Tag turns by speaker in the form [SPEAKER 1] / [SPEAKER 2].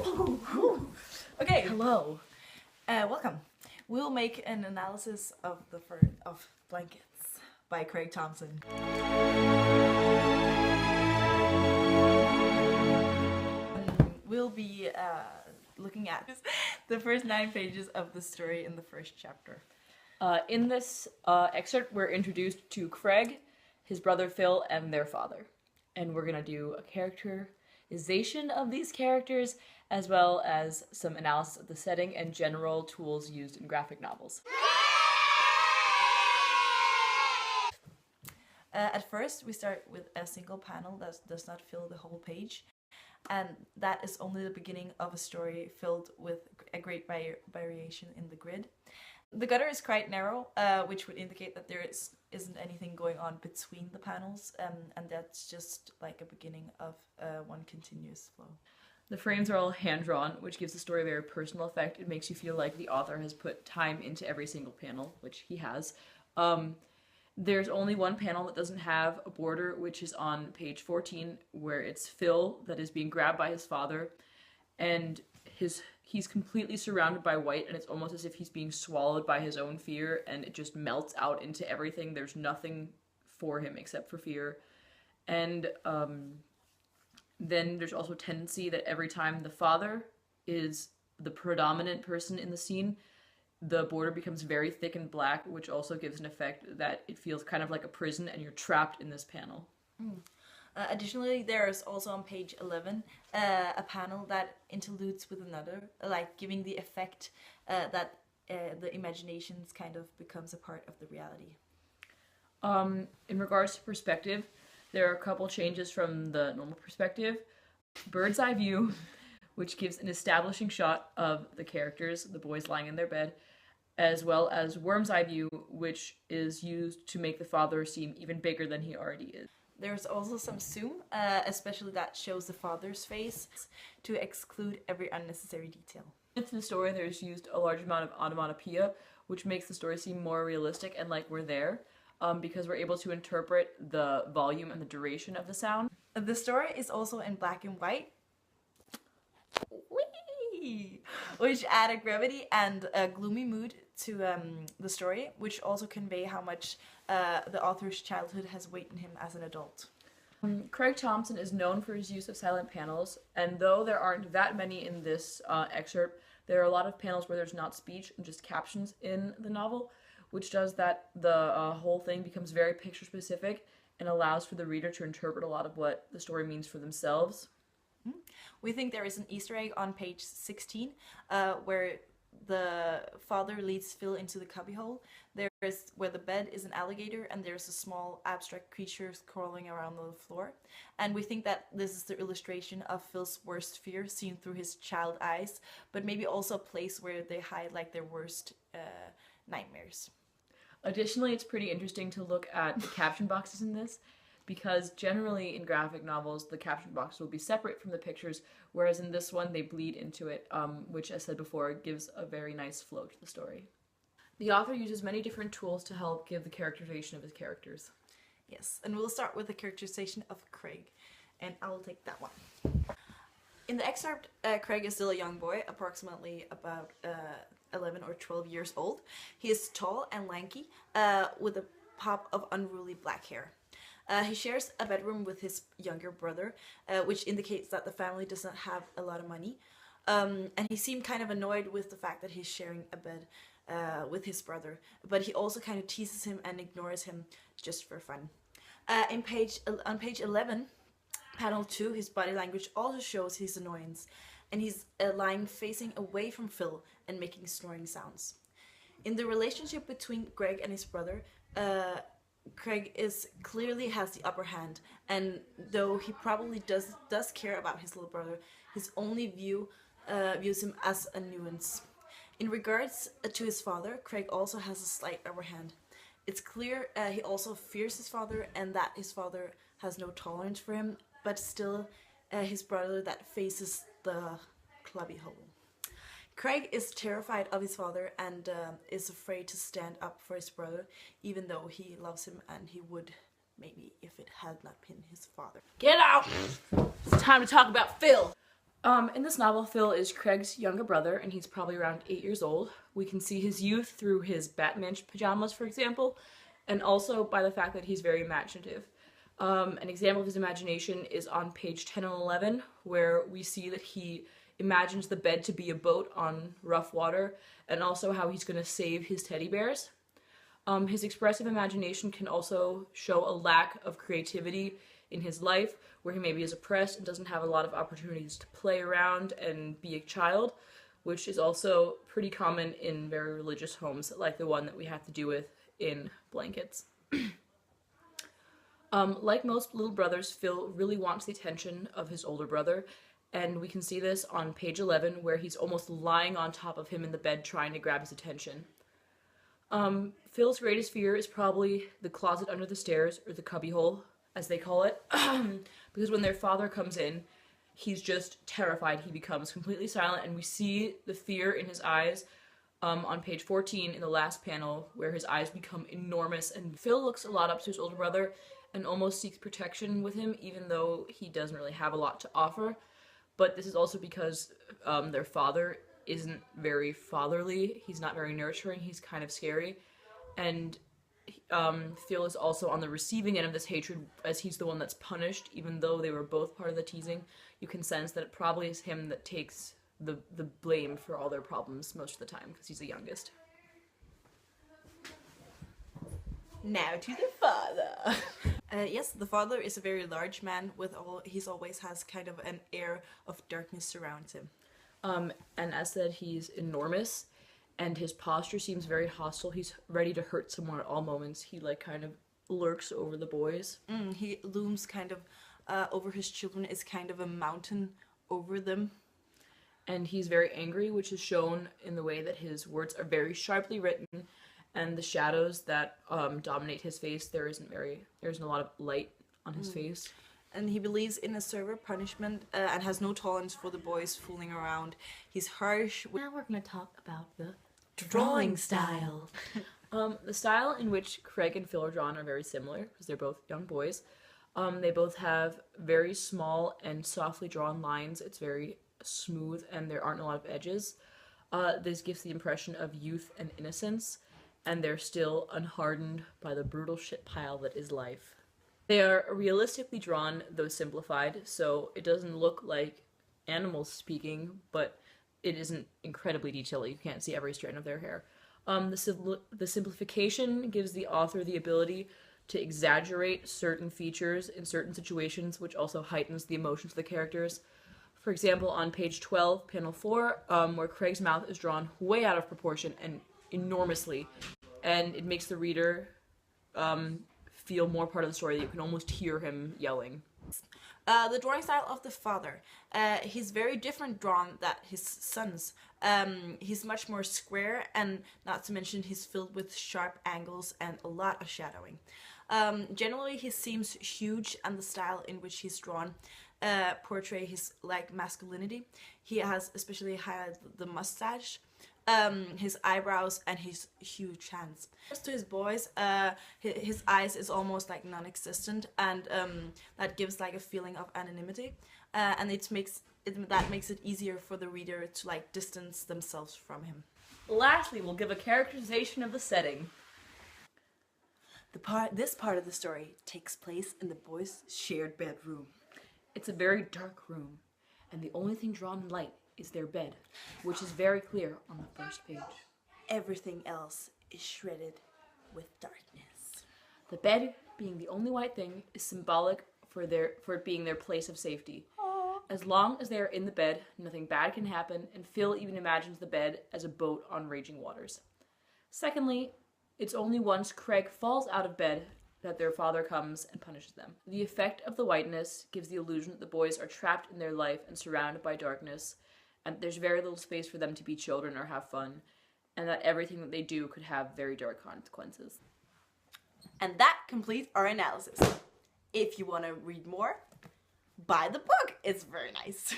[SPEAKER 1] Okay,
[SPEAKER 2] Hello.
[SPEAKER 1] welcome. We'll make an analysis of of Blankets by Craig Thompson. We'll be looking at the first 9 pages of the story in the first chapter.
[SPEAKER 2] In this excerpt, we're introduced to Craig, his brother Phil, and their father. And we're going to do a characterization of these characters, as well as some analysis of the setting and general tools used in graphic novels.
[SPEAKER 1] At first, we start with a single panel that does not fill the whole page. And that is only the beginning of a story filled with a great variation in the grid. The gutter is quite narrow, which would indicate that there isn't anything going on between the panels, and that's just like a beginning of one continuous flow.
[SPEAKER 2] The frames are all hand-drawn, which gives the story a very personal effect. It makes you feel like the author has put time into every single panel, which he has. There's only one panel that doesn't have a border, which is on page 14, where it's Phil that is being grabbed by his father, and he's completely surrounded by white, and it's almost as if he's being swallowed by his own fear, and it just melts out into everything. There's nothing for him except for fear. And then there's also a tendency that every time the father is the predominant person in the scene, the border becomes very thick and black, which also gives an effect that it feels kind of like a prison and you're trapped in this panel.
[SPEAKER 1] Additionally, there is also on page 11 a panel that interludes with another, like giving the effect that the imaginations kind of becomes a part of the reality.
[SPEAKER 2] In regards to perspective, there are a couple changes from the normal perspective. Bird's eye view, which gives an establishing shot of the characters, the boys lying in their bed, as well as worm's eye view, which is used to make the father seem even bigger than he already is.
[SPEAKER 1] There's also some zoom, especially that shows the father's face, to exclude every unnecessary detail.
[SPEAKER 2] In the story, there's used a large amount of onomatopoeia, which makes the story seem more realistic and like we're there, because we're able to interpret the volume and the duration of the sound.
[SPEAKER 1] The story is also in black and white, which add a gravity and a gloomy mood to the story, which also convey how much the author's childhood has weighed in him as an adult.
[SPEAKER 2] Craig Thompson is known for his use of silent panels, and though there aren't that many in this excerpt, there are a lot of panels where there's not speech and just captions in the novel, which does that the whole thing becomes very picture specific and allows for the reader to interpret a lot of what the story means for themselves.
[SPEAKER 1] We think there is an Easter egg on page 16 where the father leads Phil into the cubbyhole. There's where the bed is an alligator and there's a small abstract creature crawling around on the floor. And we think that this is the illustration of Phil's worst fear seen through his child eyes, but maybe also a place where they hide like their worst nightmares.
[SPEAKER 2] Additionally, it's pretty interesting to look at the caption boxes in this, because generally in graphic novels, the caption box will be separate from the pictures, whereas in this one, they bleed into it, which, as said before, gives a very nice flow to the story. The author uses many different tools to help give the characterization of his characters.
[SPEAKER 1] Yes, and we'll start with the characterization of Craig, and I will take that one. In the excerpt, Craig is still a young boy, approximately about 11 or 12 years old. He is tall and lanky, with a pop of unruly black hair. He shares a bedroom with his younger brother, which indicates that the family does not have a lot of money. And he seemed kind of annoyed with the fact that he's sharing a bed with his brother, but he also kind of teases him and ignores him just for fun. On page 11, panel 2, his body language also shows his annoyance, and he's lying facing away from Phil and making snoring sounds. In the relationship between Greg and his brother, Craig clearly has the upper hand, and though he probably does care about his little brother, his only views him as a nuisance. In regards to his father, Craig also has a slight upper hand. It's clear he also fears his father and that his father has no tolerance for him, but still his brother that faces the cubbyhole. Craig is terrified of his father and is afraid to stand up for his brother, even though he loves him and he would maybe if it had not been his father.
[SPEAKER 2] Get out! It's time to talk about Phil! In this novel, Phil is Craig's younger brother, and he's probably around 8 years old. We can see his youth through his Batman pajamas, for example, and also by the fact that he's very imaginative. An example of his imagination is on page 10 and 11, where we see that he imagines the bed to be a boat on rough water, and also how he's going to save his teddy bears. His expressive imagination can also show a lack of creativity in his life, where he maybe is oppressed and doesn't have a lot of opportunities to play around and be a child, which is also pretty common in very religious homes, like the one that we have to do with in Blankets. Like most little brothers, Phil really wants the attention of his older brother, and we can see this on page 11, where he's almost lying on top of him in the bed trying to grab his attention. Phil's greatest fear is probably the closet under the stairs, or the cubbyhole, as they call it, because when their father comes in, he's just terrified. He becomes completely silent, and we see the fear in his eyes on page 14 in the last panel, where his eyes become enormous, and Phil looks a lot up to his older brother and almost seeks protection with him, even though he doesn't really have a lot to offer. But this is also because their father isn't very fatherly. He's not very nurturing. He's kind of scary. And Phil is also on the receiving end of this hatred, as he's the one that's punished. Even though they were both part of the teasing, you can sense that it probably is him that takes the blame for all their problems most of the time, because he's the youngest.
[SPEAKER 1] Now to the father. Yes, the father is a very large man with he always has kind of an air of darkness surrounds him.
[SPEAKER 2] And as said, he's enormous, and his posture seems very hostile. He's ready to hurt someone at all moments. He kind of lurks over the boys.
[SPEAKER 1] He looms kind of over his children, is kind of a mountain over them.
[SPEAKER 2] And he's very angry, which is shown in the way that his words are very sharply written, and the shadows that dominate his face, there isn't a lot of light on his face.
[SPEAKER 1] And he believes in a severe punishment and has no tolerance for the boys fooling around. He's harsh.
[SPEAKER 2] Now we're going to talk about the drawing style. The style in which Craig and Phil are drawn are very similar, because they're both young boys. They both have very small and softly drawn lines. It's very smooth, and there aren't a lot of edges. This gives the impression of youth and innocence, and they're still unhardened by the brutal shit pile that is life. They are realistically drawn, though simplified, so it doesn't look like animals speaking, but it isn't incredibly detailed. You can't see every strand of their hair. The simplification gives the author the ability to exaggerate certain features in certain situations, which also heightens the emotions of the characters. For example, on page 12, panel 4, where Craig's mouth is drawn way out of proportion and enormously, and it makes the reader feel more part of the story. You can almost hear him yelling.
[SPEAKER 1] The drawing style of the father. He's very different drawn than his sons. He's much more square, and not to mention he's filled with sharp angles and a lot of shadowing. Generally he seems huge, and the style in which he's drawn portray his masculinity. He has especially highlighted the mustache, his eyebrows, and his huge hands. As to his boys, his eyes is almost non-existent, and that gives a feeling of anonymity, and that makes it easier for the reader to distance themselves from him.
[SPEAKER 2] Lastly, we'll give a characterization of the setting.
[SPEAKER 1] This part of the story takes place in the boys' shared bedroom.
[SPEAKER 2] It's a very dark room, and the only thing drawn in light is their bed, which is very clear on the first page.
[SPEAKER 1] Everything else is shredded with darkness.
[SPEAKER 2] The bed, being the only white thing, is symbolic for it being their place of safety.
[SPEAKER 1] Aww.
[SPEAKER 2] As long as they are in the bed, nothing bad can happen, and Phil even imagines the bed as a boat on raging waters. Secondly, it's only once Craig falls out of bed that their father comes and punishes them. The effect of the whiteness gives the illusion that the boys are trapped in their life and surrounded by darkness, and there's very little space for them to be children or have fun, and that everything that they do could have very dark consequences.
[SPEAKER 1] And that completes our analysis. If you want to read more, buy the book. It's very nice.